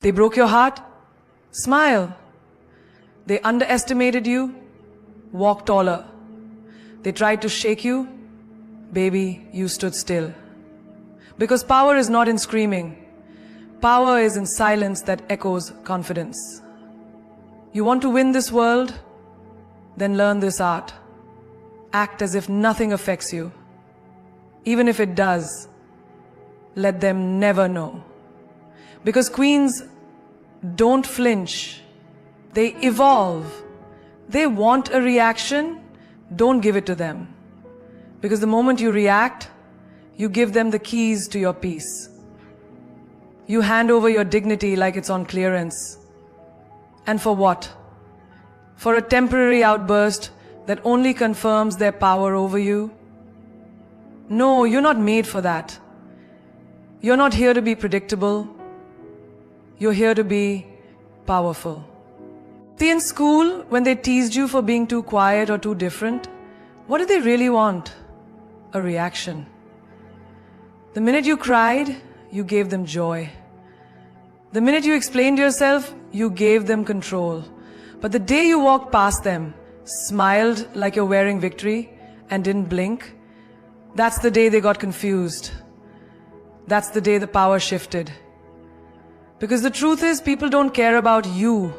They broke your heart? Smile. They underestimated you? Walk taller. They tried to shake you? Baby, you stood still. Because power is not in screaming. Power is in silence that echoes confidence. You want to win this world? Then learn this art. Act as if nothing affects you. Even if it does, let them never know. Because queens don't flinch. They evolve. They want a reaction, don't give it to them. Because the moment you react, you give them the keys to your peace. You hand over your dignity like it's on clearance. And for what? For a temporary outburst that only confirms their power over you? No, you're not made for that. You're not here to be predictable. You're here to be powerful. See, in school, when they teased you for being too quiet or too different, what did they really want? A reaction. The minute you cried, you gave them joy. The minute you explained yourself, you gave them control. But the day you walked past them, smiled like you're wearing victory, and didn't blink, that's the day they got confused. That's the day the power shifted. Because the truth is, people don't care about you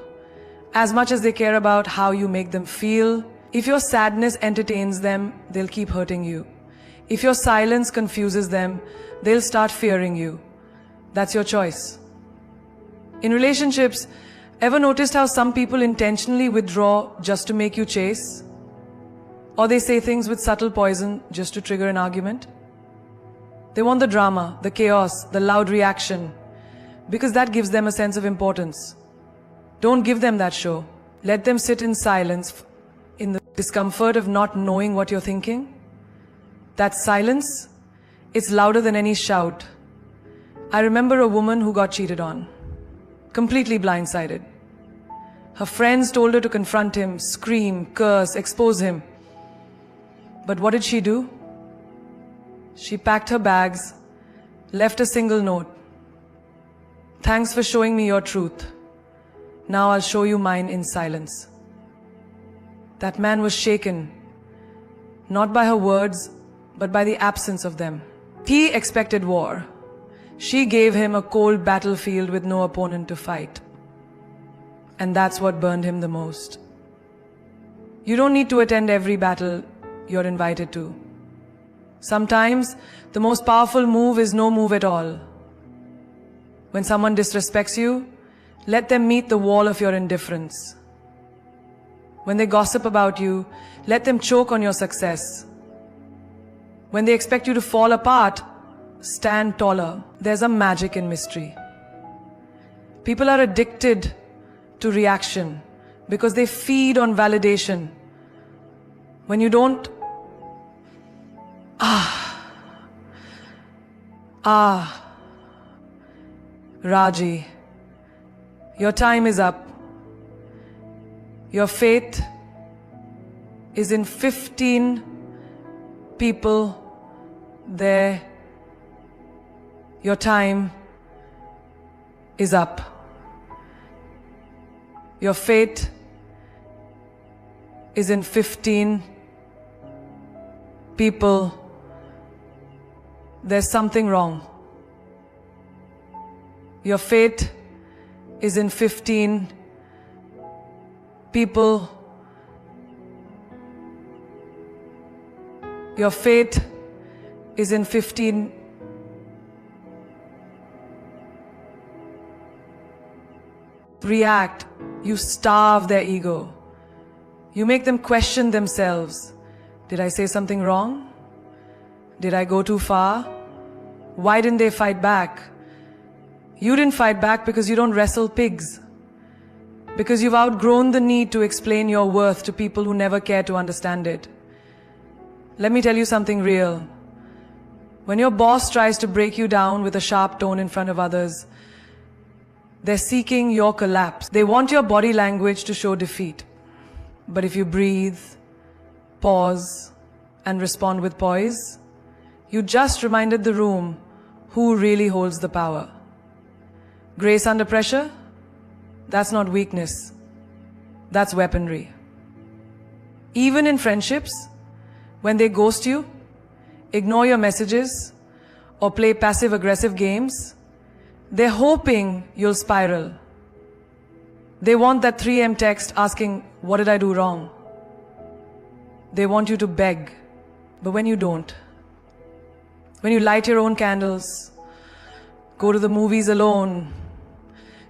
as much as they care about how you make them feel. If your sadness entertains them, they'll keep hurting you. If your silence confuses them, they'll start fearing you. That's your choice. In relationships, ever noticed how some people intentionally withdraw just to make you chase? Or they say things with subtle poison just to trigger an argument? They want the drama, the chaos, the loud reaction, because that gives them a sense of importance. Don't give them that show. Let them sit in silence, in the discomfort of not knowing what you're thinking. That silence, it's louder than any shout. I remember a woman who got cheated on, completely blindsided. Her friends told her to confront him, scream, curse, expose him. But what did she do? She packed her bags, left a single note. Thanks for showing me your truth. Now I'll show you mine in silence. That man was shaken, not by her words, but by the absence of them. He expected war. She gave him a cold battlefield with no opponent to fight. And that's what burned him the most. You don't need to attend every battle you're invited to. Sometimes the most powerful move is no move at all. When someone disrespects you, let them meet the wall of your indifference. When they gossip about you, let them choke on your success. When they expect you to fall apart, stand taller. There's a magic in mystery. People are addicted to reaction because they feed on validation. When you don't, Raji, your time is up. Your fate is in 15 people there. Your time is up. Your fate is in 15 people. There's something wrong. Your fate is in 15 people. Your fate is in 15 react. You starve their ego. You make them question themselves. Did I say something wrong? Did I go too far? Why didn't they fight back? You didn't fight back because you don't wrestle pigs. Because you've outgrown the need to explain your worth to people who never care to understand it. Let me tell you something real. When your boss tries to break you down with a sharp tone in front of others, they're seeking your collapse. They want your body language to show defeat. But if you breathe, pause, and respond with poise, you just reminded the room who really holds the power. Grace under pressure? That's not weakness. That's weaponry. Even in friendships, when they ghost you, ignore your messages, or play passive-aggressive games, they're hoping you'll spiral. They want that 3 a.m. text asking, "What did I do wrong?" They want you to beg, but when you don't, when you light your own candles, go to the movies alone,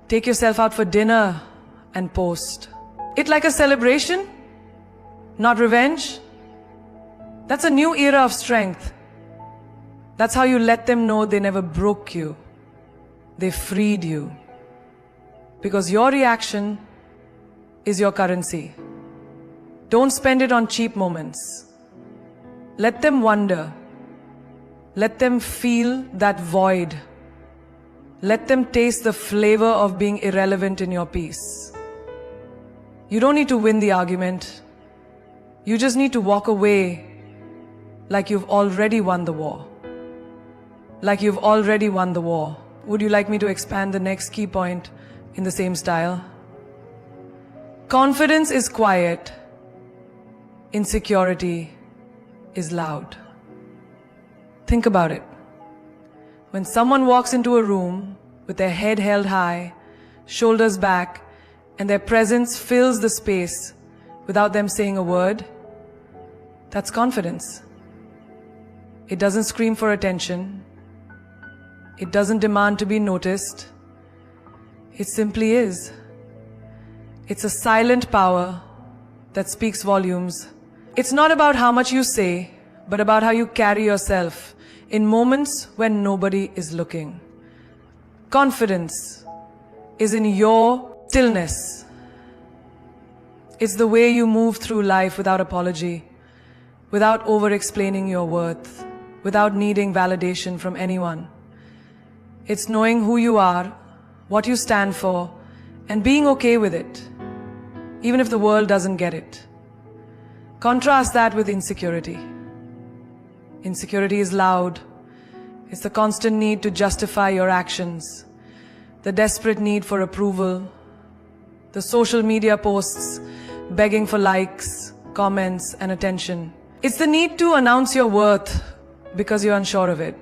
take yourself out for dinner and post it like a celebration, not revenge, that's a new era of strength. That's how you let them know they never broke you. They freed you. Because your reaction is your currency. Don't spend it on cheap moments. Let them wonder. Let them feel that void. Let them taste the flavor of being irrelevant in your peace. You don't need to win the argument. You just need to walk away like you've already won the war. Like you've already won the war. Would you like me to expand the next key point in the same style? Confidence is quiet. Insecurity is loud. Think about it. When someone walks into a room with their head held high, shoulders back, and their presence fills the space without them saying a word, that's confidence. It doesn't scream for attention. It doesn't demand to be noticed. It simply is. It's a silent power that speaks volumes. It's not about how much you say, but about how you carry yourself in moments when nobody is looking. Confidence is in your stillness. It's the way you move through life without apology, without over-explaining your worth, without needing validation from anyone. It's knowing who you are, what you stand for, and being okay with it, even if the world doesn't get it. Contrast that with insecurity. Insecurity is loud. It's the constant need to justify your actions, the desperate need for approval, the social media posts begging for likes, comments, and attention. It's the need to announce your worth because you're unsure of it.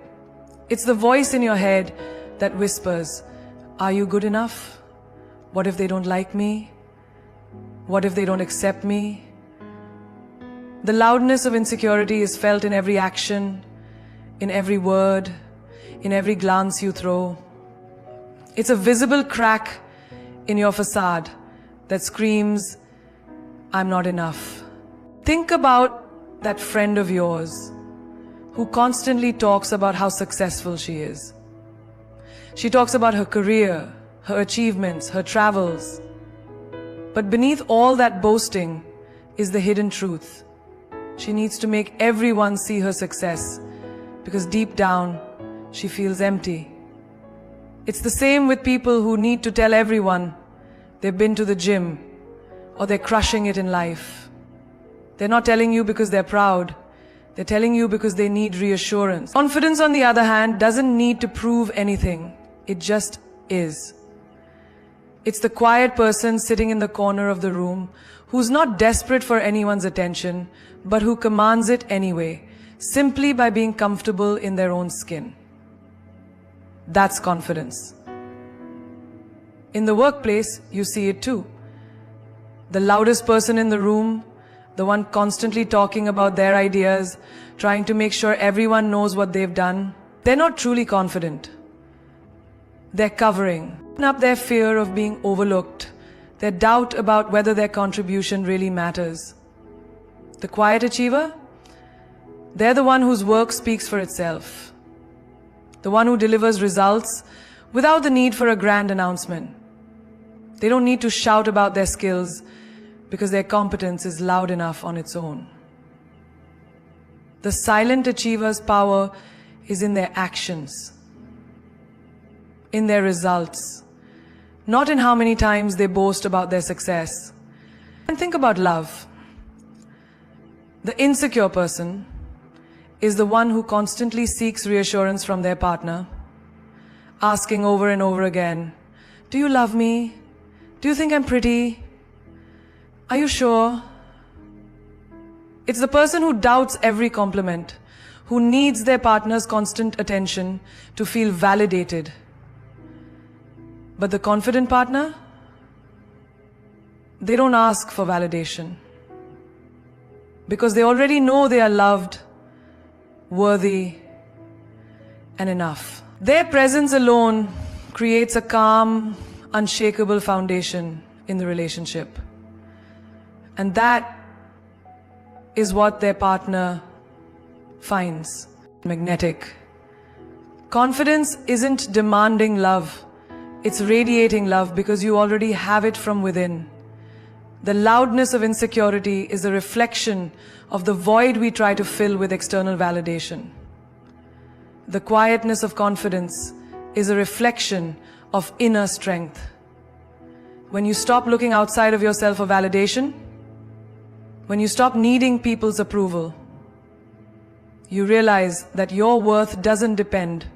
It's the voice in your head that whispers, "Are you good enough? What if they don't like me? What if they don't accept me?" The loudness of insecurity is felt in every action, in every word, in every glance you throw. It's a visible crack in your facade that screams, "I'm not enough." Think about that friend of yours who constantly talks about how successful she is. She talks about her career, her achievements, her travels. But beneath all that boasting is the hidden truth. She needs to make everyone see her success because deep down, she feels empty. It's the same with people who need to tell everyone they've been to the gym or they're crushing it in life. They're not telling you because they're proud. They're telling you because they need reassurance. Confidence, on the other hand, doesn't need to prove anything. It just is. It's the quiet person sitting in the corner of the room who's not desperate for anyone's attention, but who commands it anyway, simply by being comfortable in their own skin. That's confidence. In the workplace, you see it too. The loudest person in the room, the one constantly talking about their ideas, trying to make sure everyone knows what they've done, they're not truly confident. They're covering up their fear of being overlooked, their doubt about whether their contribution really matters. The quiet achiever, they're the one whose work speaks for itself. The one who delivers results without the need for a grand announcement. They don't need to shout about their skills because their competence is loud enough on its own. The silent achiever's power is in their actions, in their results, not in how many times they boast about their success. And think about love. The insecure person is the one who constantly seeks reassurance from their partner, asking over and over again, Do you love me? Do you think I'm pretty? Are you sure? It's the person who doubts every compliment, who needs their partner's constant attention to feel validated. But the confident partner? They don't ask for validation. Because they already know they are loved, worthy, and enough. Their presence alone creates a calm, unshakable foundation in the relationship. And that is what their partner finds magnetic. Confidence isn't demanding love. It's radiating love because you already have it from within. The loudness of insecurity is a reflection of the void we try to fill with external validation. The quietness of confidence is a reflection of inner strength. When you stop looking outside of yourself for validation, when you stop needing people's approval, you realize that your worth doesn't depend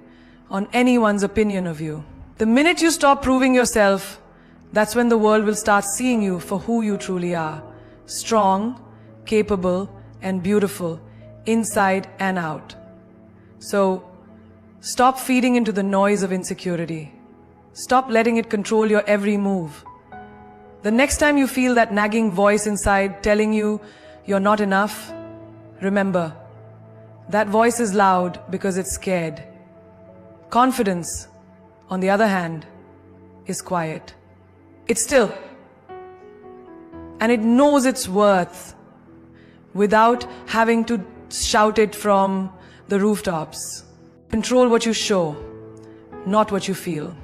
on anyone's opinion of you. The minute you stop proving yourself, that's when the world will start seeing you for who you truly are. Strong, capable, and beautiful, inside and out. So, stop feeding into the noise of insecurity. Stop letting it control your every move. The next time you feel that nagging voice inside telling you you're not enough, remember, that voice is loud because it's scared. Confidence, on the other hand, is quiet. It's still. And it knows its worth without having to shout it from the rooftops. Control what you show, not what you feel.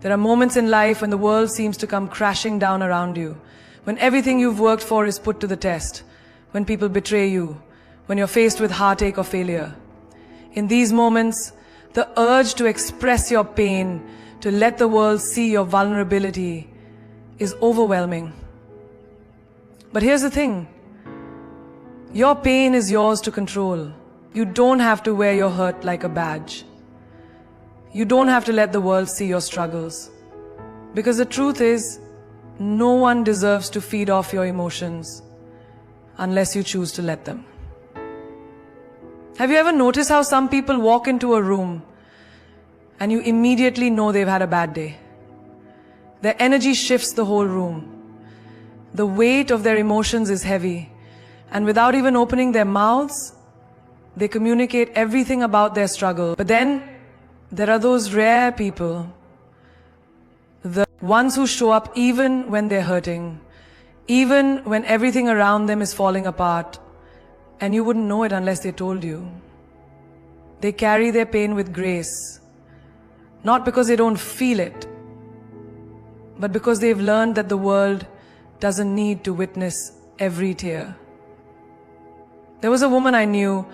There are moments in life when the world seems to come crashing down around you, when everything you've worked for is put to the test, when people betray you, when you're faced with heartache or failure. In these moments, the urge to express your pain, to let the world see your vulnerability, is overwhelming. But here's the thing. Your pain is yours to control. You don't have to wear your hurt like a badge. You don't have to let the world see your struggles. Because the truth is, no one deserves to feed off your emotions unless you choose to let them. Have you ever noticed how some people walk into a room and you immediately know they've had a bad day? Their energy shifts the whole room. The weight of their emotions is heavy, and without even opening their mouths, they communicate everything about their struggle. But then, there are those rare people, the ones who show up even when they're hurting, even when everything around them is falling apart, and you wouldn't know it unless they told you. They carry their pain with grace, not because they don't feel it, but because they've learned that the world doesn't need to witness every tear. There was a woman I knew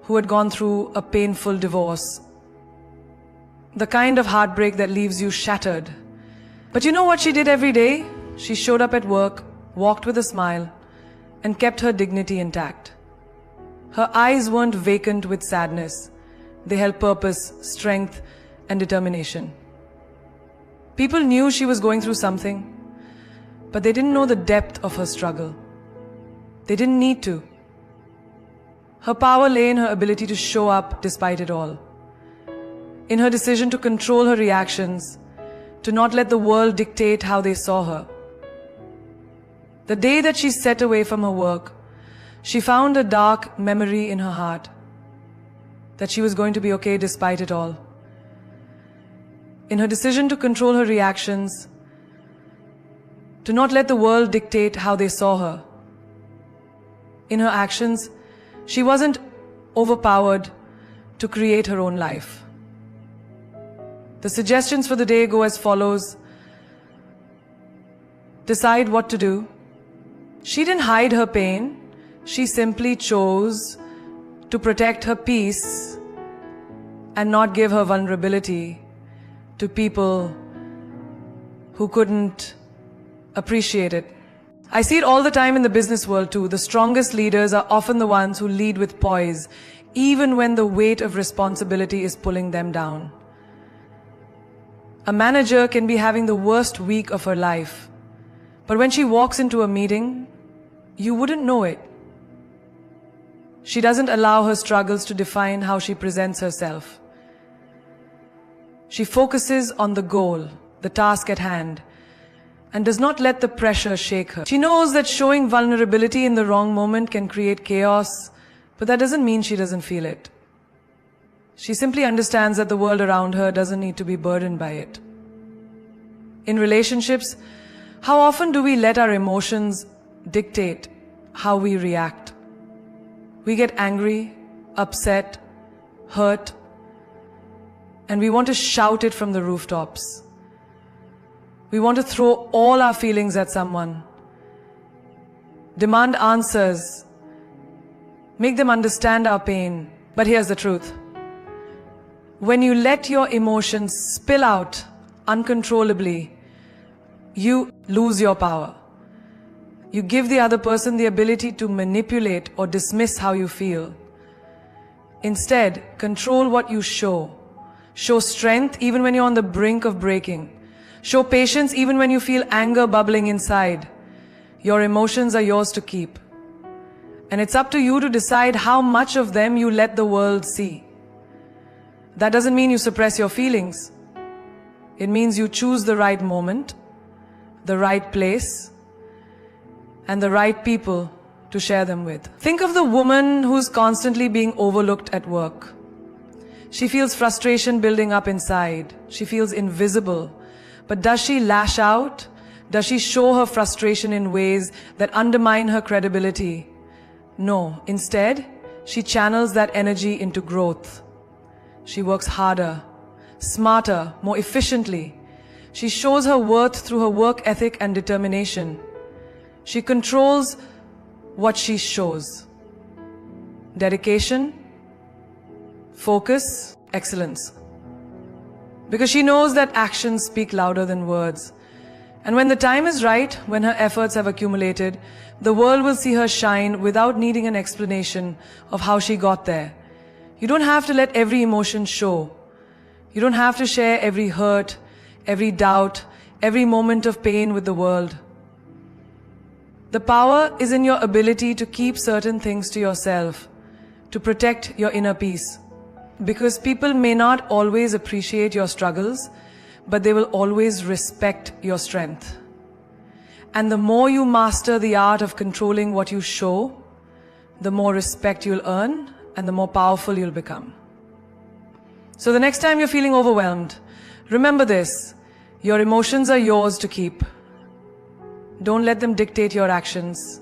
who had gone through a painful divorce. The kind of heartbreak that leaves you shattered. But you know what she did every day? She showed up at work, walked with a smile, and kept her dignity intact. Her eyes weren't vacant with sadness. They held purpose, strength, and determination. People knew she was going through something, but they didn't know the depth of her struggle. They didn't need to. Her power lay in her ability to show up despite it all. In her decision to control her reactions, to not let the world dictate how they saw her. The day that she set away from her work, she found a dark memory in her heart that she was going to be okay despite it all. In her decision to control her reactions, to not let the world dictate how they saw her. In her actions, she wasn't overpowered to create her own life. The suggestions for the day go as follows. Decide what to do. She didn't hide her pain. She simply chose to protect her peace and not give her vulnerability to people who couldn't appreciate it. I see it all the time in the business world too. The strongest leaders are often the ones who lead with poise, even when the weight of responsibility is pulling them down. A manager can be having the worst week of her life, but when she walks into a meeting, you wouldn't know it. She doesn't allow her struggles to define how she presents herself. She focuses on the goal, the task at hand, and does not let the pressure shake her. She knows that showing vulnerability in the wrong moment can create chaos, but that doesn't mean she doesn't feel it. She simply understands that the world around her doesn't need to be burdened by it. In relationships, how often do we let our emotions dictate how we react? We get angry, upset, hurt, and we want to shout it from the rooftops. We want to throw all our feelings at someone, demand answers, make them understand our pain. But here's the truth. When you let your emotions spill out uncontrollably, you lose your power. You give the other person the ability to manipulate or dismiss how you feel. Instead, control what you show. Show strength even when you're on the brink of breaking. Show patience even when you feel anger bubbling inside. Your emotions are yours to keep. And it's up to you to decide how much of them you let the world see. That doesn't mean you suppress your feelings. It means you choose the right moment, the right place, and the right people to share them with. Think of the woman who's constantly being overlooked at work. She feels frustration building up inside. She feels invisible. But does she lash out? Does she show her frustration in ways that undermine her credibility? No. Instead, she channels that energy into growth. She works harder, smarter, more efficiently. She shows her worth through her work ethic and determination. She controls what she shows. Dedication, focus, excellence. Because she knows that actions speak louder than words. And when the time is right, when her efforts have accumulated, the world will see her shine without needing an explanation of how she got there. You don't have to let every emotion show. You don't have to share every hurt, every doubt, every moment of pain with the world. The power is in your ability to keep certain things to yourself, to protect your inner peace. Because people may not always appreciate your struggles, but they will always respect your strength. And the more you master the art of controlling what you show, the more respect you'll earn and the more powerful you'll become. So the next time you're feeling overwhelmed, remember this: your emotions are yours to keep. Don't let them dictate your actions.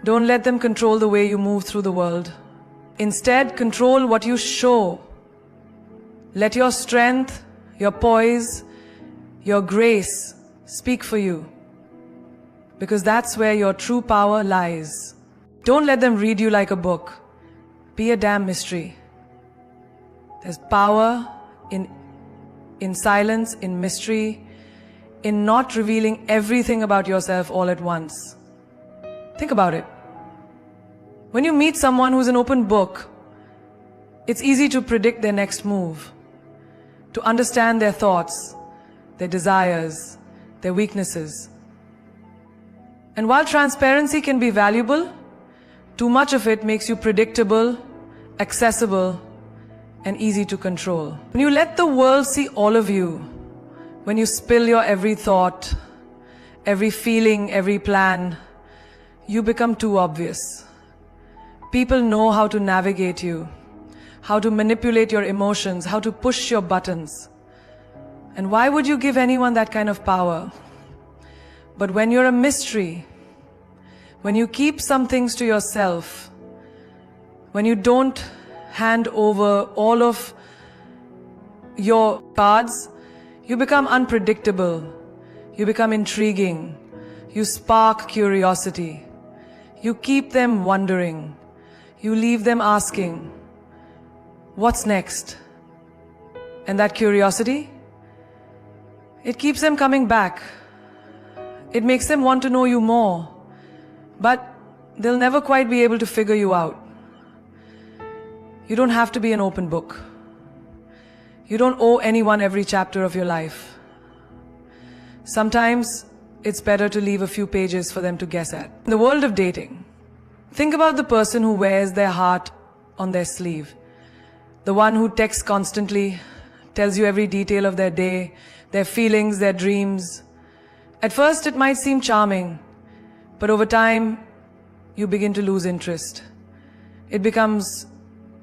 Don't let them control the way you move through the world. Instead, control what you show. Let your strength, your poise, your grace speak for you. Because that's where your true power lies. Don't let them read you like a book. Be a damn mystery. There's power in silence, in mystery, in not revealing everything about yourself all at once. Think about it. When you meet someone who's an open book, it's easy to predict their next move, to understand their thoughts, their desires, their weaknesses. And while transparency can be valuable, too much of it makes you predictable, accessible, and easy to control. When you let the world see all of you, when you spill your every thought, every feeling, every plan, you become too obvious. People know how to navigate you, how to manipulate your emotions, how to push your buttons. And why would you give anyone that kind of power? But when you're a mystery, when you keep some things to yourself, when you don't hand over all of your cards, you become unpredictable, you become intriguing, you spark curiosity, you keep them wondering. You leave them asking, what's next? And that curiosity, it keeps them coming back. It makes them want to know you more. But they'll never quite be able to figure you out. You don't have to be an open book. You don't owe anyone every chapter of your life. Sometimes it's better to leave a few pages for them to guess at. In the world of dating, think about the person who wears their heart on their sleeve. The one who texts constantly, tells you every detail of their day, their feelings, their dreams. At first it might seem charming, but over time you begin to lose interest. It becomes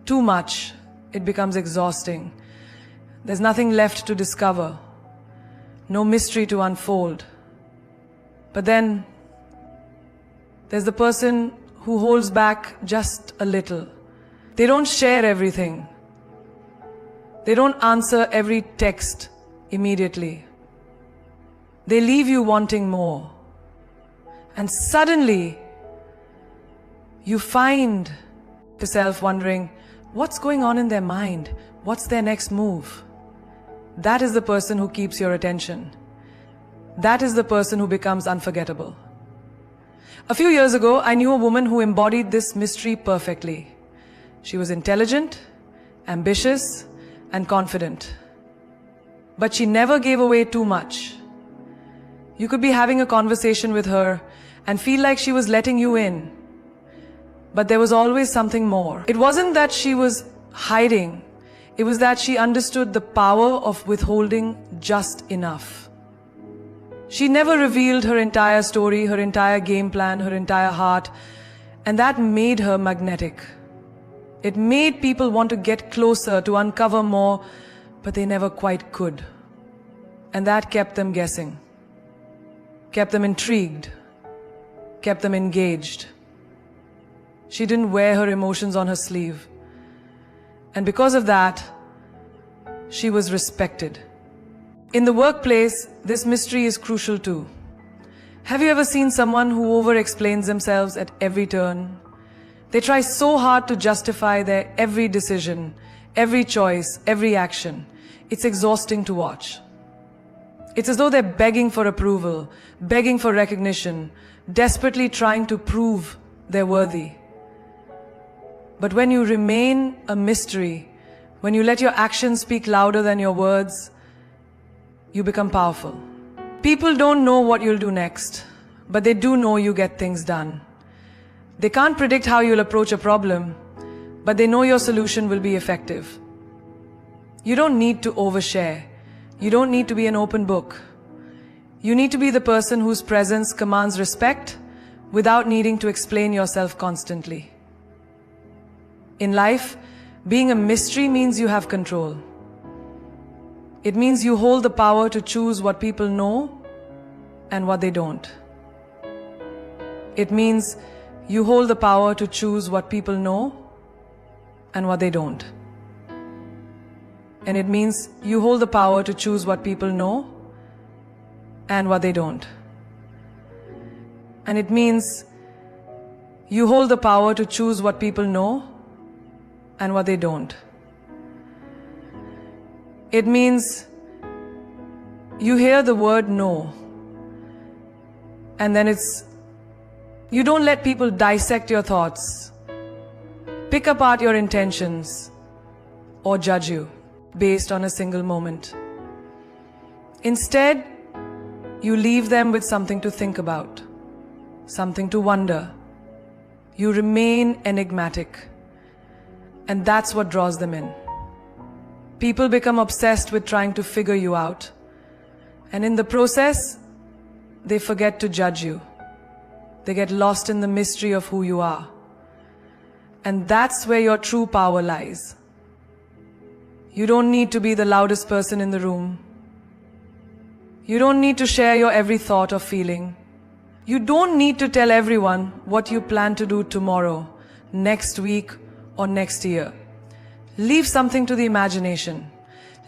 too much. It becomes exhausting. There's nothing left to discover, no mystery to unfold. But then there's the person who holds back just a little. They don't share everything. They don't answer every text immediately. They leave you wanting more. And suddenly you find yourself wondering, what's going on in their mind? What's their next move? That is the person who keeps your attention. That is the person who becomes unforgettable. A few years ago, I knew a woman who embodied this mystery perfectly. She was intelligent, ambitious, and confident. But she never gave away too much. You could be having a conversation with her and feel like she was letting you in. But there was always something more. It wasn't that she was hiding. It was that she understood the power of withholding just enough. She never revealed her entire story, her entire game plan, her entire heart, and that made her magnetic. It made people want to get closer, to uncover more, but they never quite could. And that kept them guessing, kept them intrigued, kept them engaged. She didn't wear her emotions on her sleeve. And because of that, she was respected. In the workplace, this mystery is crucial too. Have you ever seen someone who over-explains themselves at every turn? They try so hard to justify their every decision, every choice, every action. It's exhausting to watch. It's as though they're begging for approval, begging for recognition, desperately trying to prove they're worthy. But when you remain a mystery, when you let your actions speak louder than your words, you become powerful. People don't know what you'll do next, but they do know you get things done. They can't predict how you'll approach a problem, but they know your solution will be effective. You don't need to overshare. You don't need to be an open book. You need to be the person whose presence commands respect without needing to explain yourself constantly. In life, being a mystery means you have control. It means you hold the power to choose what people know and what they don't. It means you hold the power to choose what people know and what they don't. And it means you hold the power to choose what people know and what they don't. And it means you hold the power to choose what people know and what they don't. It means you hear the word no, and then you don't let people dissect your thoughts, pick apart your intentions, or judge you based on a single moment. Instead, you leave them with something to think about, something to wonder. You remain enigmatic, and that's what draws them in. People become obsessed with trying to figure you out, and in the process, they forget to judge you. They get lost in the mystery of who you are. And that's where your true power lies. You don't need to be the loudest person in the room. You don't need to share your every thought or feeling. You don't need to tell everyone what you plan to do tomorrow, next week, or next year. Leave something to the imagination.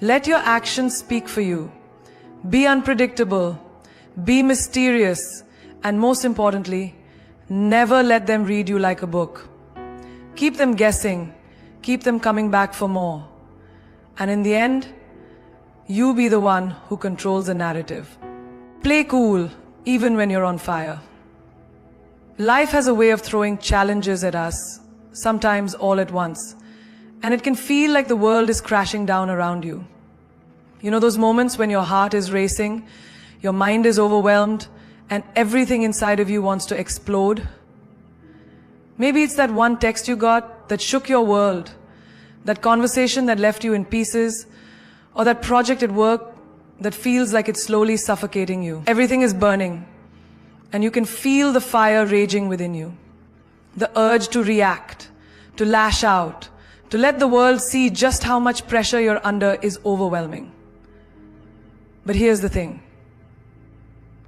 Let your actions speak for you. Be unpredictable. Be mysterious. And most importantly, never let them read you like a book. Keep them guessing. Keep them coming back for more. And in the end, you be the one who controls the narrative. Play cool, even when you're on fire. Life has a way of throwing challenges at us, sometimes all at once, and it can feel like the world is crashing down around you. You know those moments when your heart is racing, your mind is overwhelmed, and everything inside of you wants to explode? Maybe it's that one text you got that shook your world, that conversation that left you in pieces, or that project at work that feels like it's slowly suffocating you. Everything is burning, and you can feel the fire raging within you. The urge to react, to lash out, to let the world see just how much pressure you're under is overwhelming. But here's the thing.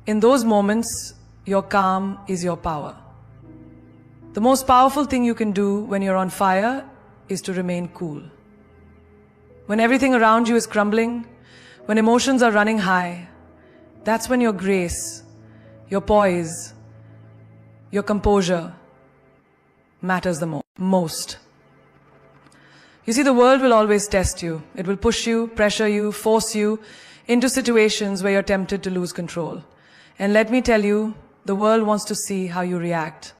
In those moments, your calm is your power. The most powerful thing you can do when you're on fire is to remain cool. When everything around you is crumbling, when emotions are running high, that's when your grace, your poise, your composure matters the most. You see, the world will always test you. It will push you, pressure you, force you into situations where you're tempted to lose control. And let me tell you, the world wants to see how you react.